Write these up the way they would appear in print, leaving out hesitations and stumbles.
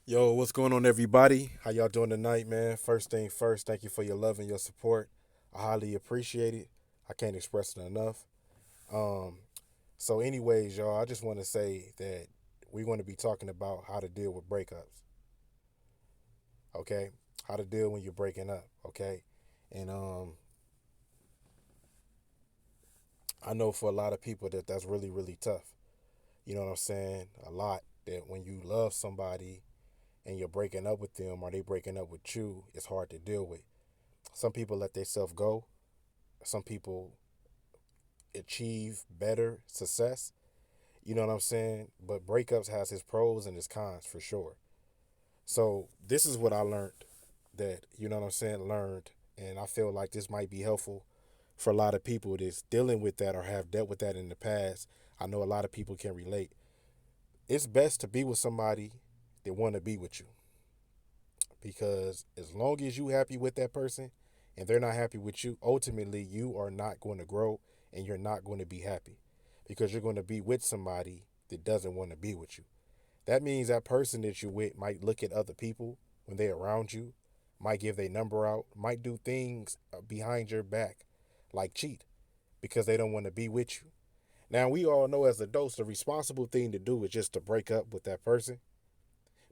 Yo, what's going on, everybody? How y'all doing tonight, man? First thing first, thank you for your love and your support. I highly appreciate it. I can't express it enough. Um, anyways, y'all, I just want to say that we're going to be talking about how to deal with breakups. Okay, how to deal when you're breaking up. Okay, and I know for a lot of people that's really really tough. You know what I'm saying? A lot that when you love somebody and you're breaking up with them or they breaking up with you, it's hard to deal with. Some people let themselves go. Some people achieve better success. You know what I'm saying? But breakups has its pros and its cons for sure. So this is what I learned that, you know what I'm saying, learned. And I feel like this might be helpful for a lot of people that's dealing with that or have dealt with that in the past. I know a lot of people can relate. It's best to be with somebody that want to be with you, because as long as you happy with that person and they're not happy with you, ultimately you are not going to grow and you're not going to be happy, because you're going to be with somebody that doesn't want to be with you. That means that person that you're with might look at other people when they're around you, might give their number out, might do things behind your back like cheat because they don't want to be with you. Now, we all know as adults the responsible thing to do is just to break up with that person,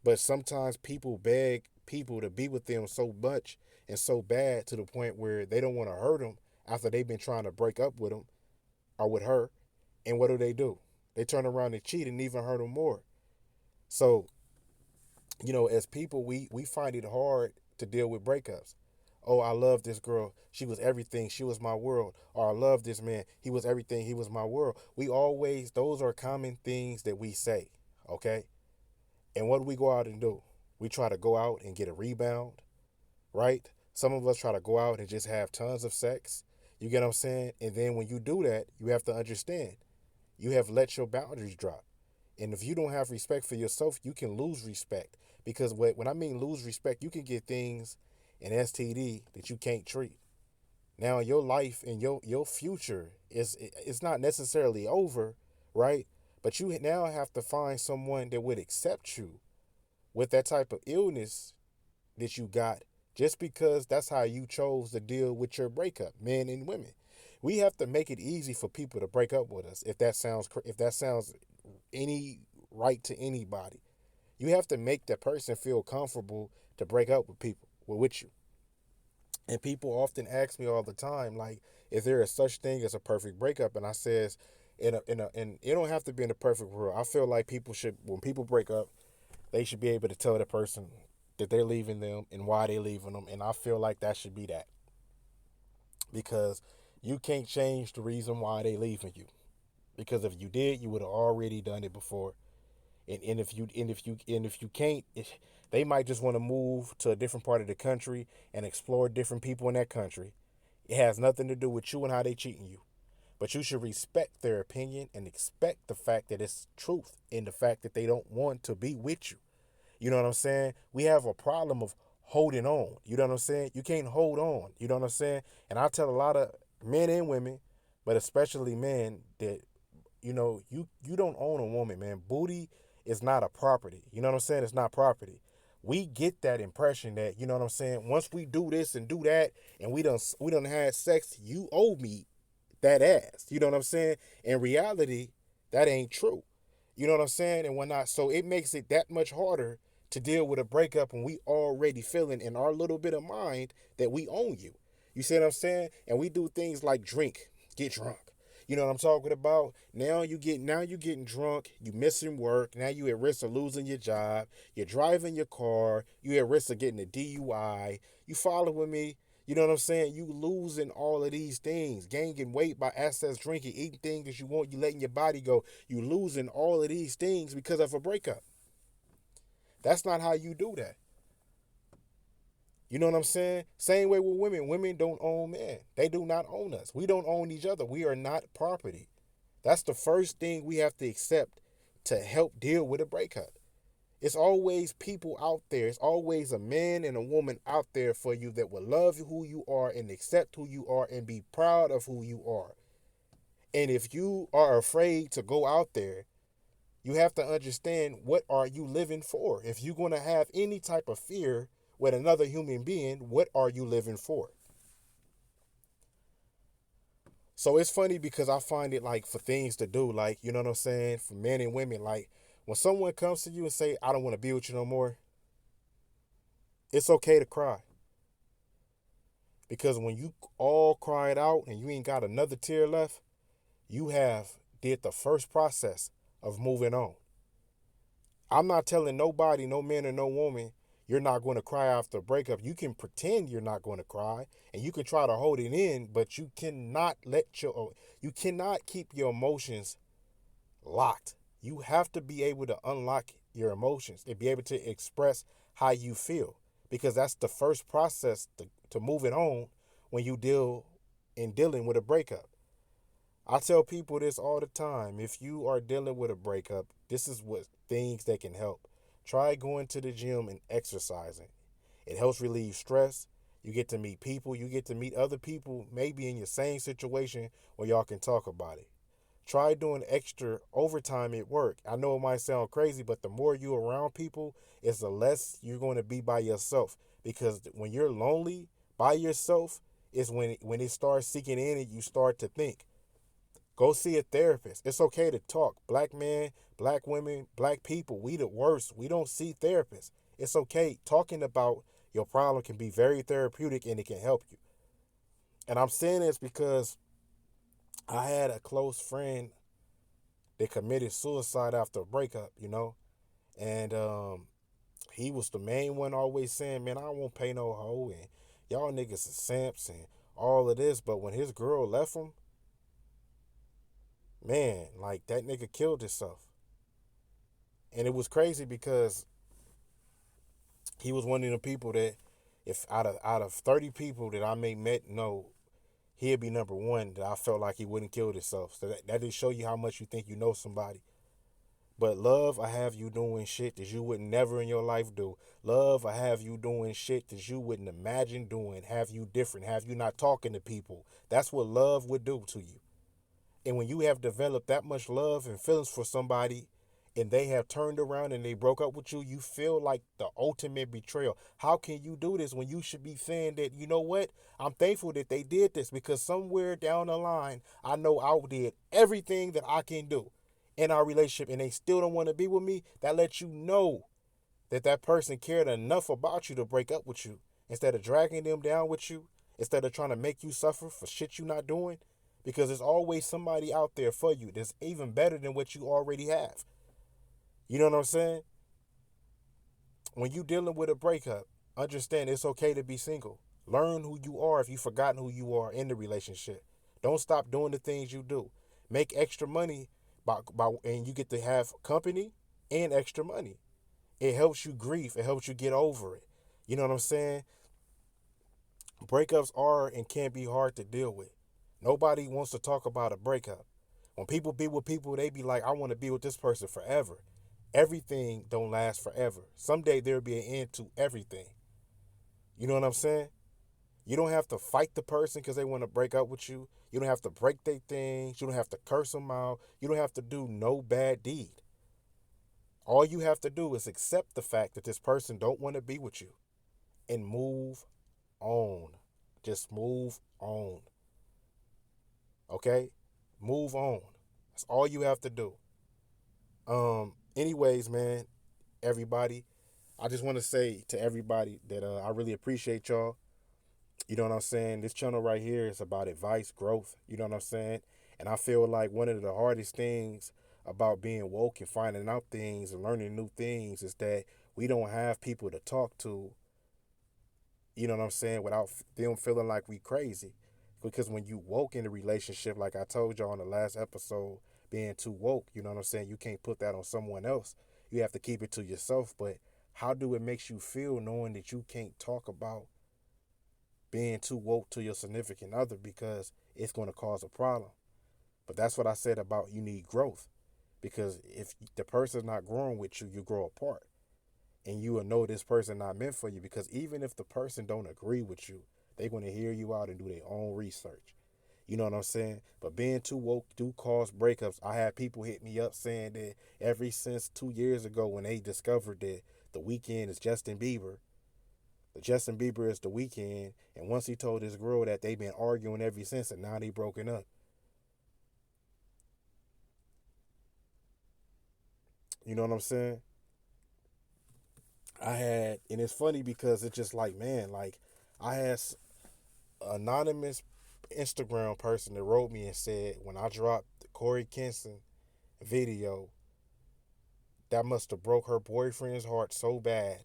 but sometimes people beg people to be with them so much and so bad to the point where they don't want to hurt them after they've been trying to break up with them or with her. And what do? They turn around and cheat and even hurt them more. So, as people, we find it hard to deal with breakups. Oh, I love this girl. She was everything. She was my world. Or I love this man. He was everything. He was my world. Those are common things that we say. Okay. And what do we go out and do? We try to go out and get a rebound, right? Some of us try to go out and just have tons of sex. You get what I'm saying? And then when you do that, you have to understand you have let your boundaries drop. And if you don't have respect for yourself, you can lose respect. Because when I mean lose respect, you can get things in STD that you can't treat. Now your life and your future is it's not necessarily over, right? But you now have to find someone that would accept you with that type of illness that you got, just because that's how you chose to deal with your breakup, men and women. We have to make it easy for people to break up with us. If that sounds any right to anybody, you have to make that person feel comfortable to break up with people with you. And people often ask me all the time, like, is there a such thing as a perfect breakup? And I says, and it don't have to be in a perfect world. I feel like people should, when people break up, they should be able to tell the person that they're leaving them and why they're leaving them. And I feel like that should be that, because you can't change the reason why they leaving you. Because if you did, you would have already done it before. And if you can't, they might just want to move to a different part of the country and explore different people in that country. It has nothing to do with you and how they cheating you. But you should respect their opinion and expect the fact that it's truth in the fact that they don't want to be with you. You know what I'm saying? We have a problem of holding on. You know what I'm saying? You can't hold on. You know what I'm saying? And I tell a lot of men and women, but especially men, that you don't own a woman, man. Booty is not a property. You know what I'm saying? It's not property. We get that impression that, you know what I'm saying, once we do this and do that and we done had sex, you owe me that ass. You know what I'm saying? In reality, that ain't true. You know what I'm saying? And whatnot. So it makes it that much harder to deal with a breakup when we already feeling in our little bit of mind that we own you. You see what I'm saying? And we do things like drink, get drunk. You know what I'm talking about? Now you getting drunk, you missing work, now you at risk of losing your job, you're driving your car, you at risk of getting a DUI. You following me? You know what I'm saying? You losing all of these things, gaining weight by excess drinking, eating things that you want, you letting your body go. You losing all of these things because of a breakup. That's not how you do that. You know what I'm saying? Same way with women. Women don't own men. They do not own us. We don't own each other. We are not property. That's the first thing we have to accept to help deal with a breakup. It's always people out there. It's always a man and a woman out there for you that will love who you are and accept who you are and be proud of who you are. And if you are afraid to go out there, You have to understand, what are you living for? If you're going to have any type of fear with another human being, what are you living for? So it's funny because I find it like for things to do, like, you know what I'm saying, for men and women, like when someone comes to you and say, I don't want to be with you no more, it's okay to cry. Because when you all cried out and you ain't got another tear left, you have did the first process of moving on. I'm not telling nobody, no man or no woman, you're not going to cry after a breakup. You can pretend you're not going to cry and you can try to hold it in, but you cannot keep your emotions locked. You have to be able to unlock your emotions and be able to express how you feel, because that's the first process to moving on when you dealing with a breakup. I tell people this all the time. If you are dealing with a breakup, this is what things that can help. Try going to the gym and exercising. It helps relieve stress. You get to meet people. You get to meet other people maybe in your same situation where y'all can talk about it. Try doing extra overtime at work. I know it might sound crazy, but the more you around people, it's the less you're going to be by yourself. Because when you're lonely by yourself, is when it starts seeking in and you start to think. Go see a therapist. It's okay to talk. Black men, black women, black people, we the worst. We don't see therapists. It's okay. Talking about your problem can be very therapeutic and it can help you. And I'm saying this because I had a close friend that committed suicide after a breakup, and he was the main one always saying, man, I won't pay no hoe, and y'all niggas are simps and all of this. But when his girl left him, man, like that nigga killed himself. And it was crazy because he was one of the people that, if out of 30 people that I may met, no, he'd be number one that I felt like he wouldn't kill himself. So that just show you how much you think you know somebody. But love, I have you doing shit that you would never in your life do. Love, I have you doing shit that you wouldn't imagine doing. Have you different. Have you not talking to people. That's what love would do to you. And when you have developed that much love and feelings for somebody and they have turned around and they broke up with you, you feel like the ultimate betrayal. How can you do this when you should be saying that, you know what? I'm thankful that they did this, because somewhere down the line, I know I did everything that I can do in our relationship and they still don't want to be with me. That lets you know that that person cared enough about you to break up with you, instead of dragging them down with you, instead of trying to make you suffer for shit you not doing, because there's always somebody out there for you that's even better than what you already have. You know what I'm saying? When you dealing with a breakup, understand it's okay to be single. Learn who you are if you've forgotten who you are in the relationship. Don't stop doing the things you do. Make extra money and you get to have company and extra money. It helps you grieve. It helps you get over it. You know what I'm saying? Breakups are and can be hard to deal with. Nobody wants to talk about a breakup. When people be with people, they be like, I want to be with this person forever. Everything don't last forever. Someday there'll be an end to everything. You know what I'm saying? You don't have to fight the person because they want to break up with you. You don't have to break their things. You don't have to curse them out. You don't have to do no bad deed. All you have to do is accept the fact that this person don't want to be with you and move on. Just move on. Okay? Move on. That's all you have to do. Anyways, man, everybody, I just want to say to everybody that I really appreciate y'all. You know what I'm saying? This channel right here is about advice, growth. You know what I'm saying? And I feel like one of the hardest things about being woke and finding out things and learning new things is that we don't have people to talk to, you know what I'm saying, without them feeling like we crazy. Because when you woke in a relationship, like I told y'all in the last episode, being too woke, you know what I'm saying, you can't put that on someone else. You have to keep it to yourself. But how do it makes you feel knowing that you can't talk about being too woke to your significant other, because it's going to cause a problem? But that's what I said about you need growth. Because if the person's not growing with you, you grow apart. And you will know this person not meant for you, because even if the person don't agree with you, they're going to hear you out and do their own research. You know what I'm saying? But being too woke do cause breakups. I had people hit me up saying that ever since 2 years ago when they discovered that the weekend is Justin Bieber, the Justin Bieber is the weekend, and once he told his girl that they've been arguing ever since, and now they broken up. You know what I'm saying? And it's funny because it's just like, man, like I had anonymous Instagram person that wrote me and said when I dropped the Corey Kinson video, that must have broke her boyfriend's heart so bad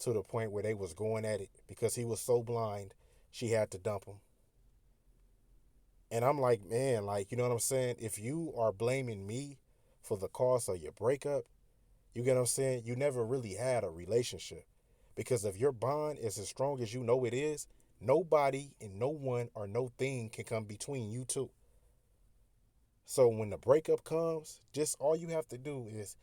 to the point where they was going at it because he was so blind she had to dump him. And I'm like, man, like, you know what I'm saying? If you are blaming me for the cause of your breakup, you get what I'm saying? You never really had a relationship. Because if your bond is as strong as you know it is, nobody and no one or no thing can come between you two. So when the breakup comes, just all you have to do is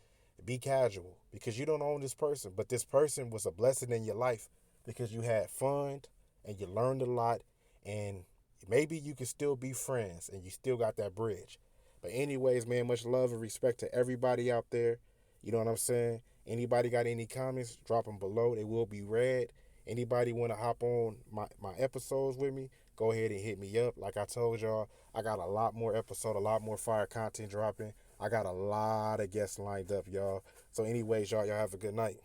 be casual because you don't own this person, but this person was a blessing in your life because you had fun and you learned a lot, and maybe you can still be friends and you still got that bridge. But anyways, man, much love and respect to everybody out there. You know what I'm saying? Anybody got any comments, drop them below. They will be read. Anybody want to hop on my episodes with me, go ahead and hit me up. Like I told y'all, I got a lot more episode, a lot more fire content dropping. I got a lot of guests lined up, y'all. So anyways, y'all have a good night.